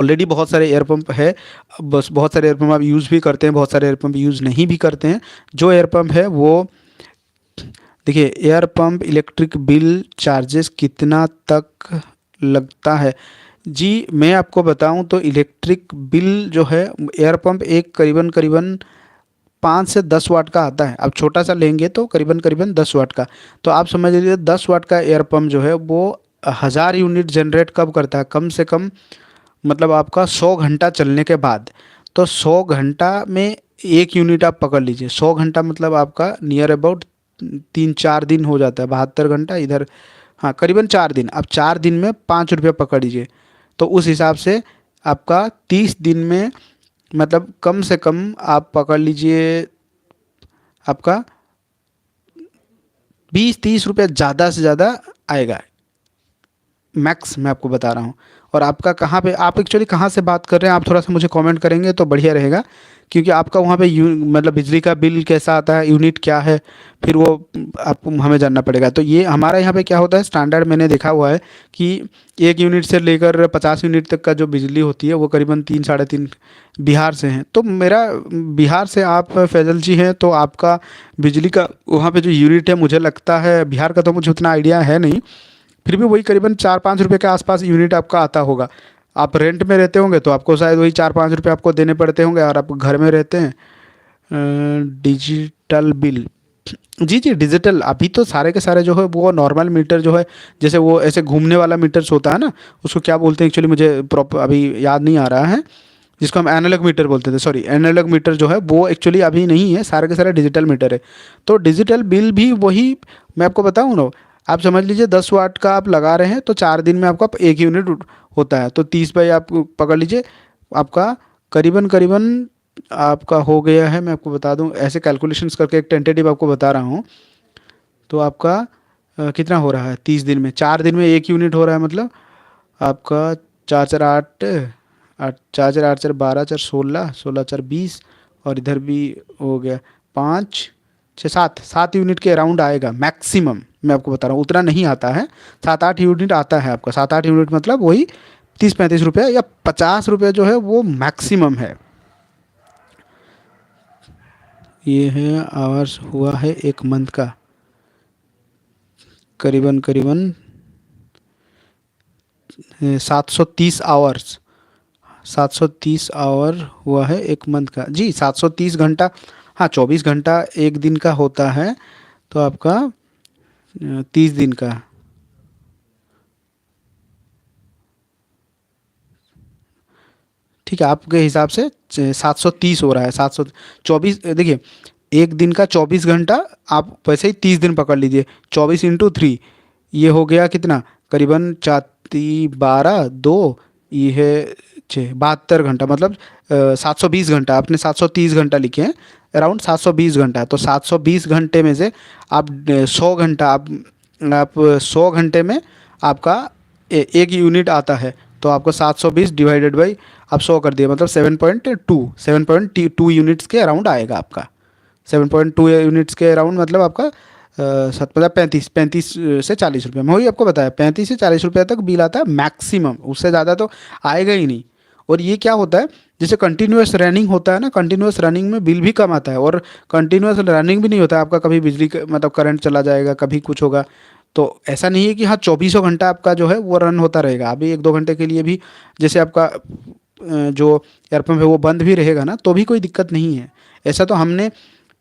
Already बहुत सारे air pump है, बस बहुत सारे एयर पंप आप यूज़ भी करते हैं, बहुत सारे एयर पंप यूज़ नहीं भी करते हैं। जो एयर पंप है वो, देखिए air pump electric bill charges कितना तक लगता है। जी मैं आपको बताऊं तो इलेक्ट्रिक बिल जो है, एयर पंप एक करीबन करीबन 5 से 10 वाट का आता है। आप छोटा सा लेंगे तो करीबन करीबन 10 वाट का। तो आप समझ लीजिए 10 वाट का एयर पंप जो है वो 1000 यूनिट जनरेट कब करता है, कम से कम मतलब आपका 100 घंटा चलने के बाद। तो 100 घंटा में 1 यूनिट आप पकड़ लीजिए, 100 घंटा मतलब आपका नियर अबाउट 3-4 दिन हो जाता है, 72 घंटा इधर, हाँ करीबन 4 दिन। आप 4 दिन में 5 रुपये पकड़ लीजिए। तो उस हिसाब से आपका 30 दिन में मतलब कम से कम आप पकड़ लीजिए आपका 20-30 रुपये ज़्यादा से ज़्यादा आएगा, मैक्स मैं आपको बता रहा हूँ। और आपका कहाँ पे, आप एक्चुअली कहाँ से बात कर रहे हैं, आप थोड़ा सा मुझे कमेंट करेंगे तो बढ़िया रहेगा। क्योंकि आपका वहाँ पे मतलब बिजली का बिल कैसा आता है, यूनिट क्या है, फिर वो आपको हमें जानना पड़ेगा। तो ये हमारा यहाँ पे क्या होता है स्टैंडर्ड, मैंने देखा हुआ है कि 1 यूनिट से लेकर 50 यूनिट तक का जो बिजली होती है वो करीबन 3-3.5 बिहार से हैं। तो मेरा बिहार से आप फैजल जी हैं, तो आपका बिजली का वहाँ पे जो यूनिट है, मुझे लगता है बिहार का तो मुझे उतना आइडिया है नहीं, फिर भी वही करीबन 4-5 रुपये के आसपास यूनिट आपका आता होगा। आप रेंट में रहते होंगे तो आपको शायद वही 4-5 रुपये आपको देने पड़ते होंगे, और आप घर में रहते हैं। डिजिटल बिल, जी जी डिजिटल, अभी तो सारे के सारे जो है वो नॉर्मल मीटर जो है, जैसे वो ऐसे घूमने वाला मीटर्स होता है ना, उसको क्या बोलते हैं एक्चुअली मुझे प्रॉपर अभी याद नहीं आ रहा है, जिसको हम एनालॉग मीटर बोलते थे, सॉरी एनालॉग मीटर जो है वो एक्चुअली अभी नहीं है, सारे के सारे डिजिटल मीटर है। तो डिजिटल बिल भी वही, मैं आपको बताऊँ ना, आप समझ लीजिए 10 वाट का आप लगा रहे हैं तो 4 दिन में आपका 1 यूनिट होता है, तो 30 बाई आप पकड़ लीजिए, आपका करीबन करीबन आपका हो गया है। मैं आपको बता दूं ऐसे कैलकुलेशंस करके, एक टेंटेटिव आपको बता रहा हूँ। तो आपका कितना हो रहा है 30 दिन में, 4 दिन में 1 यूनिट हो रहा है, मतलब आपका 4 4 8, 4 4 8 4 12 4 16, 16 4 20, और इधर भी हो गया 5 6 7 7 यूनिट के अराउंड आएगा मैक्सिमम। मैं आपको बता रहा हूँ उतना नहीं आता है, 7-8 यूनिट आता है आपका, 7-8 यूनिट मतलब वही 30-35 रुपये या 50 रुपये जो है वो मैक्सिमम है। ये है आवर्स हुआ है 1 मंथ का, करीबन करीबन 730 आवर्स, 730 आवर हुआ है 1 मंथ का जी, 730 घंटा, हाँ 24 घंटा एक दिन का होता है, तो आपका 30 दिन का, ठीक है आपके हिसाब से 730 हो रहा है, 724, देखिए एक दिन का 24 घंटा, आप वैसे ही 30 दिन पकड़ लीजिए, 24 × 3, ये हो गया कितना, करीबन 4 3 12 2, ये है 6 72 घंटा, मतलब 720 घंटा, आपने 730 घंटा लिखे हैं, अराउंड 720 घंटा। तो 720 घंटे में से आप 100 घंटा, आप 100 घंटे में आपका 1 यूनिट आता है, तो आपको 720 डिवाइडेड बाई आप 100 कर दिए, मतलब 7.2 यूनिट्स के अराउंड आएगा आपका, 7.2 यूनिट्स के अराउंड, मतलब आपका 35 से 40 रुपये में, वही आपको बताया 35 से 40 रुपये तक बिल आता है मैक्सिमम, उससे ज़्यादा तो आएगा ही नहीं। और ये क्या होता है, जैसे कंटिन्यूस रनिंग होता है ना, कंटिन्यूस रनिंग में बिल भी कम आता है, और कंटिन्यूस रनिंग भी नहीं होता है आपका, कभी मतलब करंट चला जाएगा, कभी कुछ होगा। तो ऐसा नहीं है कि हाँ 24 घंटा आपका जो है वो रन होता रहेगा, अभी 1-2 घंटे के लिए भी जैसे आपका जो एयर पंप है वो बंद भी रहेगा ना, तो भी कोई दिक्कत नहीं है। ऐसा तो हमने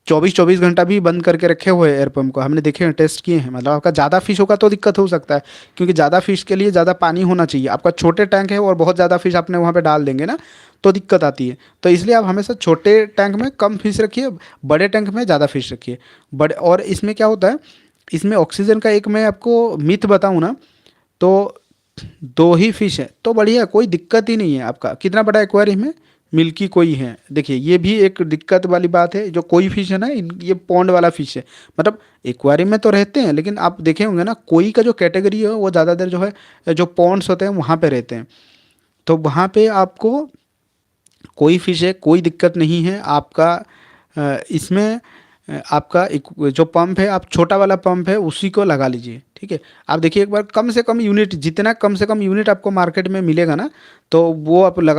24-24 घंटा भी बंद करके रखे हुए हैं एयर पंप को, हमने देखे हैं, टेस्ट किए हैं। मतलब आपका ज़्यादा फिश होगा तो दिक्कत हो सकता है, क्योंकि ज़्यादा फिश के लिए ज़्यादा पानी होना चाहिए। आपका छोटे टैंक है और बहुत ज़्यादा फिश आपने वहाँ पे डाल देंगे ना, तो दिक्कत आती है। तो इसलिए आप हमेशा छोटे टैंक में कम फिश रखिए, बड़े टैंक में ज़्यादा फिश रखिए। बड़े, और इसमें क्या होता है, इसमें ऑक्सीजन का एक मैं आपको मिथ बताऊँ ना, तो 2 ही फिश है तो बढ़िया, कोई दिक्कत ही नहीं है। आपका कितना बड़ा एक्वेरियम है, मिल्की कोई है, देखिए ये भी एक दिक्कत वाली बात है। जो कोई फिश है ना, ये पॉन्ड वाला फिश है, मतलब एक्वेरियम में तो रहते हैं, लेकिन आप देखे होंगे ना कोई का जो कैटेगरी है वो ज़्यादातर जो है जो पॉन्ड्स होते हैं वहाँ पे रहते हैं। तो वहाँ पे आपको कोई फिश है, कोई दिक्कत नहीं है आपका। इसमें आपका जो पंप है, आप छोटा वाला पंप है उसी को लगा लीजिए, ठीक है। आप देखिए एक बार कम से कम यूनिट, जितना कम से कम यूनिट आपको मार्केट में मिलेगा ना, तो वो आप लगा